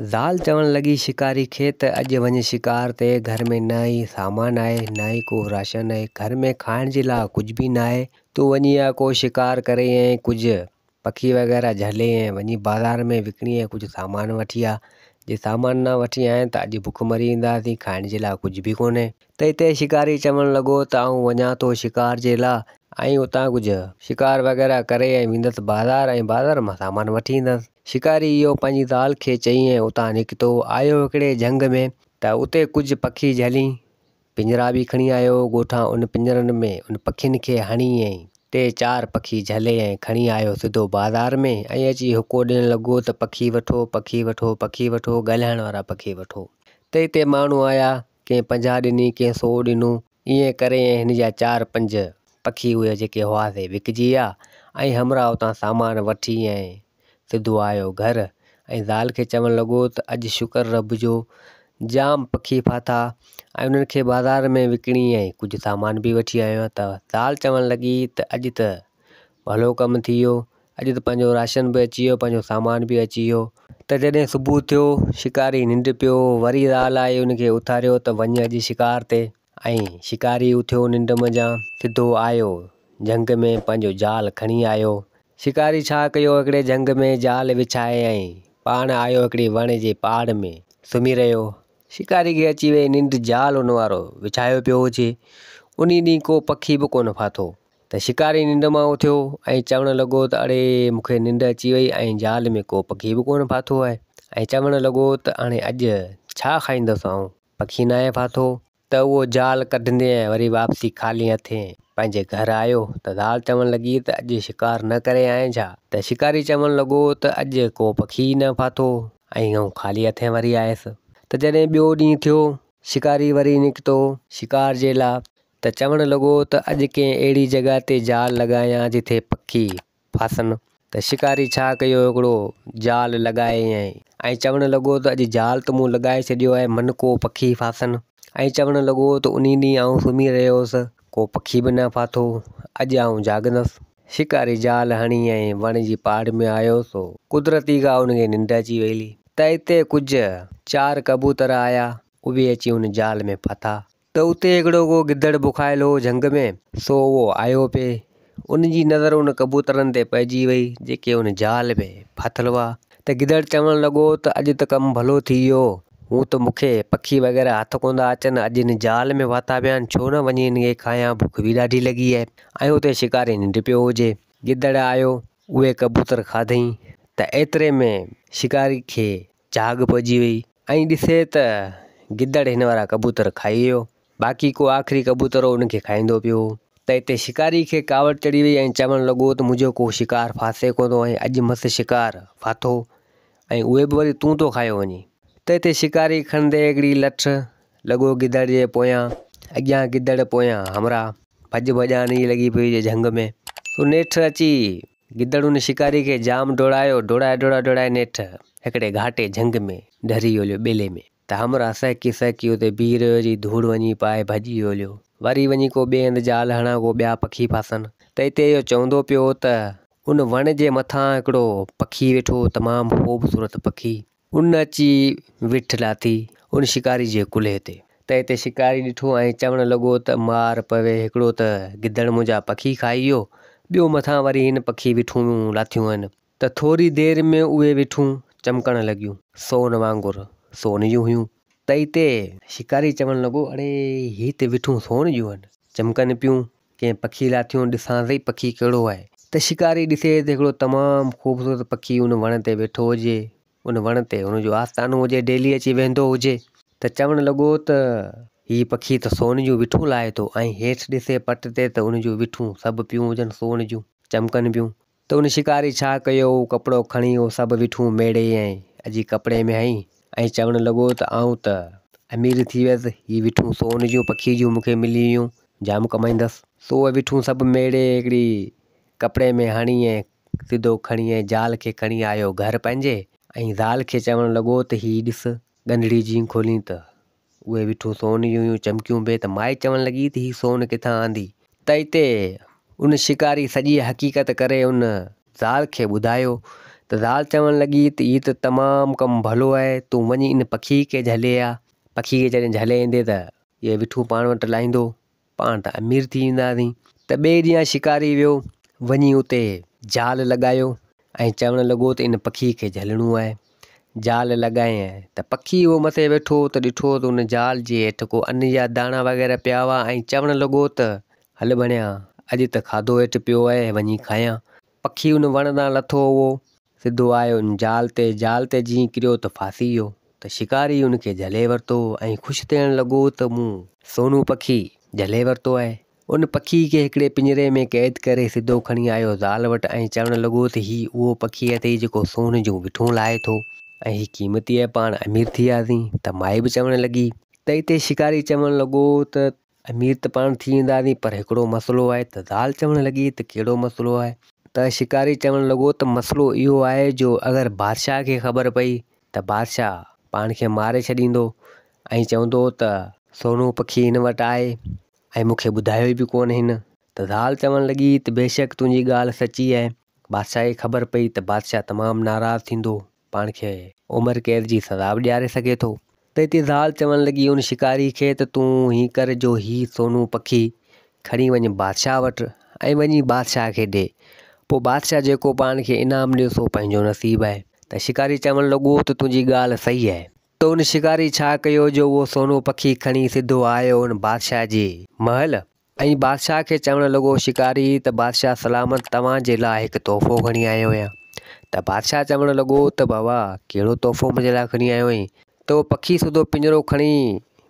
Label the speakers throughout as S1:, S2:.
S1: ज़ाल चवण लॻी शिकारी खे त अॼु वञ शिकार ते। घर में न ई सामान आहे, न ई को राशन आहे, घर में खाइण जे लाइ कुझु बि न आहे। तूं वञी आहे को शिकार करे ऐं कुझु पखी वग़ैरह झले ऐं वञी बाज़ार में विकिणी ऐं कुझु सामान वठी आ। जे सामान न वठी आया त अॼु बुख मरी ईंदासीं, खाइण जे लाइ कुझु बि कोन्हे। त हिते शिकारी चवणु लॻो त आऊं वञा थो शिकार जे लाइ ऐं उतां कुझु शिकार वग़ैरह करे ऐं वेंदसि बाज़ार ऐं बाज़ार मां सामान वठी ईंदसि। शिकारी इहो पंहिंजी ज़ाल खे चई ऐं उतां निकितो आयो हिकिड़े झंग में। त उते कुझु पखी झली, पिंजरा बि खणी आयो ॻोठां। उन पिंजरनि में उन पखियुनि खे हणी ऐं 3-4 पखी झले ऐं खणी आयो सिधो बाज़ार में ऐं अची हुको ॾियणु लॻो त पखी वठो, पखी वठो, पखी वठो, ॻाल्हाइण वारा पखी वठो। त हिते माण्हू आया, कंहिं 50 ॾिनी, कंहिं 100 ॾिनो, ईअं करे ऐं हिन जा 4-5 पखी उहे जेके हुआसीं विकिजी विया ऐं हमरा उतां सामान वठी ऐं सिधो आयो घर। ऐं ज़ाल खे चवणु लॻो त अॼु शुक्र रब जो जाम पखी फाथा ऐं उन्हनि खे बाज़ार में विकिणी ऐं कुझु सामान बि वठी आयो। त ज़ाल चवणु लॻी त अॼु त भलो कमु थी वियो, अॼु त पंहिंजो राशन बि अची वियो, पंहिंजो सामान बि अची वियो। त जॾहिं सुबुह थियो, शिकारी निंड पियो, वरी ज़ाल आई उनखे उथारियो त वञ अॼु शिकार ते। ऐं शिकारी उथियो निंड मञा, सिधो आयो झंग में, पंहिंजो जाल खणी आयो। शिकारी छा कयो, हिकिड़े झंग में जाल विछाए ऐं पाण आयो हिकिड़ी वण जे पाड़ में सुम्ही रहियो। शिकारी खे अची वई निंड, जाल उन वारो विछायो पियो हुजे। उन ॾींहुं को पखी बि कोन फाथो। त शिकारी निंड मां उथियो ऐं चवणु लॻो त अड़े मूंखे निंड अची वई ऐं जाल में को पखी बि कोन फाथो आहे। ऐं चवणु लॻो त हाणे अॼु छा खाईंदुसि आऊं, पखी न आहे फाथो। त उहो जाल कढंदे ऐं वरी वापसी ख़ाली हथे पंहिंजे घर आयो। त ज़ाल चवणु लॻी त अॼु शिकार न करे आएं छा? त शिकारी चवणु लॻो त अॼु को पखी न फाथो ऐं आऊं ख़ाली हथे वरी आयुसि। त जॾहिं ॿियो ॾींहुं थियो, शिकारी वरी निकितो शिकार जे लाइ। त चवणु लॻो त अॼु कंहिं अहिड़ी जॻह ते जाल लॻायां जिथे पखी फासनि। त शिकारी छा कयो, हिकिड़ो जाल लॻाए ऐं चवणु लॻो त अॼु जाल त मूं लॻाए छॾियो आहे, मन को पखी फासनि। ऐं चवणु लॻो त उन ॾींहुं आऊं सुम्ही रहियो हुउसि, को पखी बि न फाथो, अॼु आऊं जाॻंदुसि। शिकारी जाल हणी ऐं वण जी पाड़ में आयो सो कुदरती ॻाल्हि उनखे निंड अची वई। त हिते कुझु 4 कबूतर आया, उहे अची उन जाल में फाथा। त उते हिकिड़ो को गिदड़ बुखायल हो झंग में, सो उहो आयो पिए। उन जी नज़र उन कबूतरनि ते पइजी वई जेके उन जाल में फाथल हुआ। त गिदड़ चवणु लॻो त अॼु त कमु भलो थी वियो, हू त मूंखे पखी वग़ैरह हथ कोन था अचनि, अॼु हिन जाल में फाथा पिया आहिनि, छो न वञी हिन खे खायां, बुख बि ॾाढी लॻी आहे। ऐं उते शिकारी निंड पियो हुजे। गिदड़ आयो, उहे कबूतर खाधई। त एतिरे में शिकारी खे जाग पइजी वई ऐं ॾिसे त गिदड़ हिन वारा कबूतर खाई वियो, बाक़ी को आख़िरी कबूतर उनखे खाईंदो पियो। त हिते शिकारी खे कावड़ चढ़ी वई ऐं चवणु लॻो त मुंहिंजो को शिकार फासे कोन थो ऐं अॼु मस शिकार फाथो ऐं उहे बि वरी तूं तो खायो वञी। त हिते शिकारी खणंदे हिकिड़ी लठ लॻो गिदड़ जे पोयां, अॻियां गिदड़ पोयां हमरा, भॼ भॼाणी लॻी पई हुई झंग में। सो नेठि अची गिदड़ उन शिकारी खे जाम दौड़ायो, दौड़ाए नेठि हिकिड़े घाटे झंग में ढरी हलियो ॿेले में। त हमरा सहकी उते बीह रहियो जी धूड़ वञी पाए भॼी हलियो, वरी वञी को ॿिए हंधि जाल हणां को ॿिया पखी फासनि। त हिते इहो चवंदो पियो त उन वण जे मथां हिकिड़ो पखी वेठो, तमामु ख़ूबसूरत पखी। उन अची विठ लाथी उन शिकारी जे कुल्हे ते। त हिते शिकारी ॾिठो ऐं चवणु लॻो त मार पवे, हिकिड़ो त गिदड़ मुंहिंजा पखी खाई वियो, ॿियो मथां वरी हिन पखी विठूं लाथियूं आहिनि। त थोरी देरि में उहे विठूं चमकणु लॻियूं, सोन वांगुरु, सोन जूं हुयूं। त हिते शिकारी चवणु लॻो अड़े ही त विठूं सोन जूं आहिनि, चमकनि पियूं, कंहिं पखी लाथियूं, ॾिसां सही पखी कहिड़ो आहे। त शिकारी ॾिसे त हिकिड़ो तमामु ख़ूबसूरत पखी उन वण ते वेठो हुजे, उन वण ते हुनजो आस्थानो हुजे, डेली अची वेंदो हुजे। त चवणु लॻो त हीउ पखी त सोन जूं विठूं लाहे थो ऐं हेठि ॾिसे पट ते त उन जूं विठूं सभु पियूं हुजनि सोन जूं, चमकनि पियूं। त उन शिकारी छा कयो, कपिड़ो खणी उहो सभु विठूं मेड़े ऐं अॼु कपिड़े में हई ऐं चवणु लॻो त आऊं त अमीर थी वियसि, हीअ विठूं सोन जूं पखी जूं मूंखे मिली वियूं, जाम कमाईंदसि। सो उहे विठूं सभु मेड़े हिकिड़ी कपिड़े में हणी ऐं सिधो खणी ऐं जाल खे खणी आयो घर पंहिंजे। ऐं ज़ाल खे चवणु लॻो त हीअ ॾिस, ॻंढड़ी जीअं खोली त उहे विठूं सोन जूं हुयूं, चमकियूं पिए। त माई चवणु लॻी त हीअ सोन किथां आंदी? त हिते उन शिकारी सॼी हक़ीक़त करे उन ज़ाल खे ॿुधायो त ज़ाल चवणु लॻी त हीअ त तमामु कमु भलो आहे, तूं वञी इन पखी खे झले आ। पखी खे जॾहिं झले ईंदे त इहे विठूं पाण वटि लाहींदो, पाण त अमीर थी वेंदासीं। त ॿिए ॾींहुं शिकारी वियो, वञी उते जाल लॻायो ऐं चवणु लॻो त इन पखी खे झलणो आहे। जाल लॻायईं त पखी उहो मथे वेठो त ॾिठो त उन जाल जे हेठि को अन्न जा दाणा वग़ैरह पिया हुआ ऐं चवणु लॻो त हल बणिया, अॼु त खाधो हेठि पियो आहे, वञी खायां। पखी उन वण तां लथो, उहो सिधो आयो उन जाल ते जीअं किरियो त फासी वियो। त शिकारी उनखे झले वरितो ऐं ख़ुशि थियणु लॻो त मूं सोनू पखी झले वरितो आहे। उन पखी खे हिकिड़े पिंजरे में क़ैद करे सिधो खणी आयो ज़ाल वटि ऐं चवणु लॻो त हीउ उहो पखी अथई जेको सोन जूं विठूं लाहे थो ऐं हीउ क़ीमती आहे, पाण अमीर थी वियासीं। त माई बि चवणु लॻी। त हिते शिकारी चवणु लॻो त अमीर त पाण थी वेंदासीं, पर हिकिड़ो मसइलो आहे। त ज़ाल चवणु लॻी त कहिड़ो मसइलो आहे? त शिकारी चवणु लॻो त मसइलो इहो आहे, जो अगरि बादशाह खे ख़बर पई त बादशाह पाण खे मारे छॾींदो ऐं चवंदो त सोनू पखी हिन वटि आहे ऐं मूंखे ॿुधायो बि कोन हिन। त ज़ाल चवणु लॻी त बेशक तुंहिंजी ॻाल्हि सची आहे, बादशाह खे ख़बर पई त बादशाह तमामु नाराज़ थींदो, पाण खे उमिरि क़ैद जी सज़ा बि ॾियारे सघे थो। त हिते ज़ाल चवणु लॻी उन शिकारी खे त तूं हीअं कर, जो हीउ सोनू पखी खणी वञ बादशाह वटि ऐं वञी बादशाह खे ॾे, पोइ बादशाह जेको पाण खे इनाम ॾियो सो पंहिंजो नसीबु आहे। त शिकारी चवणु लॻो त तुंहिंजी ॻाल्हि सही आहे। त उन शिकारी छा कयो, जो उहो सोनू पखी खणी सिधो आयो उन बादशाह जे महल ऐं बादशाह खे चवणु लॻो शिकारी त बादशाह सलामत तव्हांजे लाइ हिकु तोहफ़ो खणी आयो आहियां। त बादशाह चवणु लॻो त बाबा कहिड़ो तोहफ़ो मुंहिंजे लाइ खणी आयो आहीं? त उहो पखी सिधो पिंजरो खणी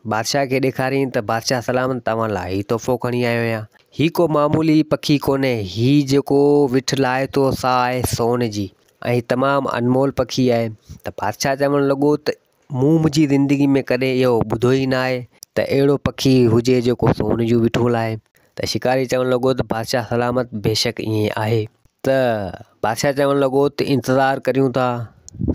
S1: बादशाह खे ॾेखारियईं त बादशाह सलामत तव्हां लाइ हीउ तोहफ़ो खणी आयो आहियां। हीउ को मामूली पखी कोन्हे, हीउ जेको विठ लाहे थो सा आहे सोन जी ऐं तमामु अनमोल पखी आहे। त बादशाह चवणु लॻो त मूं मुंहिंजी ज़िंदगी में कॾहिं इहो ॿुधो ई न आहे त अहिड़ो पखी हुजे जेको सोन जूं विठूं लाहे। त शिकारी चवणु लॻो त बादशाह सलामत, बेशक ईअं आहे। त बादशाह चवणु लॻो त इंतज़ारु करियूं था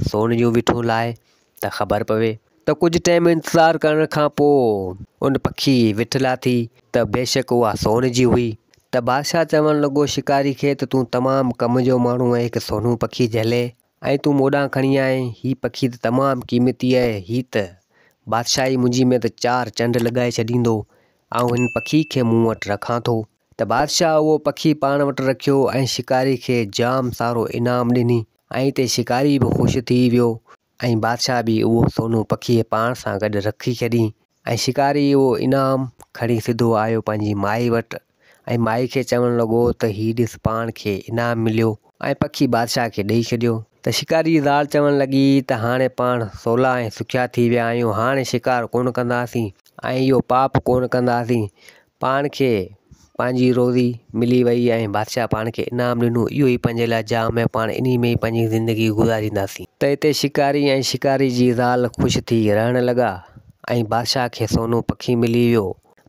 S1: सोन जूं विठूं लाहे त ख़बर पवे। त कुझु टाइम इंतज़ारु करण खां पोइ उन पखी विठ लाथी त बेशक उहा सोन जी हुई। त बादशाह चवणु लॻो शिकारी खे त तूं तमामु कम जो माण्हू आहे, हिकु सोनू पखी झले ऐं तूं मोॾां खणी आहीं, हीअ पखी त तमामु क़ीमती आहे, हीअ त बादशाही मुंहिंजी में त 4 चंड लॻाए छॾींदो ऐं हिन पखी खे मूं वटि रखां थो। त बादशाह उहो पखी पाण वटि रखियो ऐं शिकारी खे जाम सारो इनाम ॾिनी ऐं हिते शिकारी बि ख़ुशि थी वियो ऐं बादशाह बि उहो सोनू पखी पाण सां गॾु रखी छॾी ऐं शिकारी उहो इनाम खणी सिधो आयो पंहिंजी माई वटि ऐं माई खे चवणु लॻो त हीउ ॾिस पाण खे इनाम मिलियो ऐं पखी बादशाह खे ॾेई छॾियो। त शिकारी जी ज़ाल चवणु लॻी त हाणे पाण सवला ऐं सुखिया थी विया आहियूं, हाणे शिकार कोन कंदासीं ऐं इहो पाप कोन कंदासीं, पाण खे पंहिंजी रोज़ी मिली वई ऐं बादशाह पाण खे इनाम ॾिनो, इहो ई पंहिंजे लाइ जाम आहे, पाण इन में ई पंहिंजी ज़िंदगी गुज़ारींदासीं। त हिते शिकारी ऐं शिकारी जी ज़ाल ख़ुशि थी रहणु लॻा ऐं बादशाह खे सोनू पखी मिली वियो।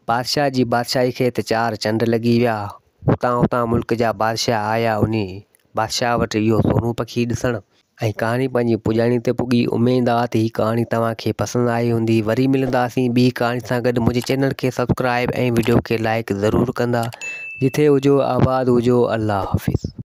S1: बादशाह जी बादशाही खे त 4 चंड लॻी विया, हुतां मुल्क जा बादशाह आया उन बादशाह वटि इहो सोनू पखी ॾिसणु ऐं कहाणी पंहिंजी पुॼाणी ते पुॻी। उमेदु आहे त हीअ कहाणी तव्हांखे पसंदि आई हूंदी। वरी मिलंदासीं ॿी कहाणी सां गॾु। मुंहिंजे चैनल खे सब्सक्राइब ऐं वीडियो खे लाइक ज़रूरु कंदा। जिथे हुजो आबाद हुजो। अल्लाह हाफ़िज़।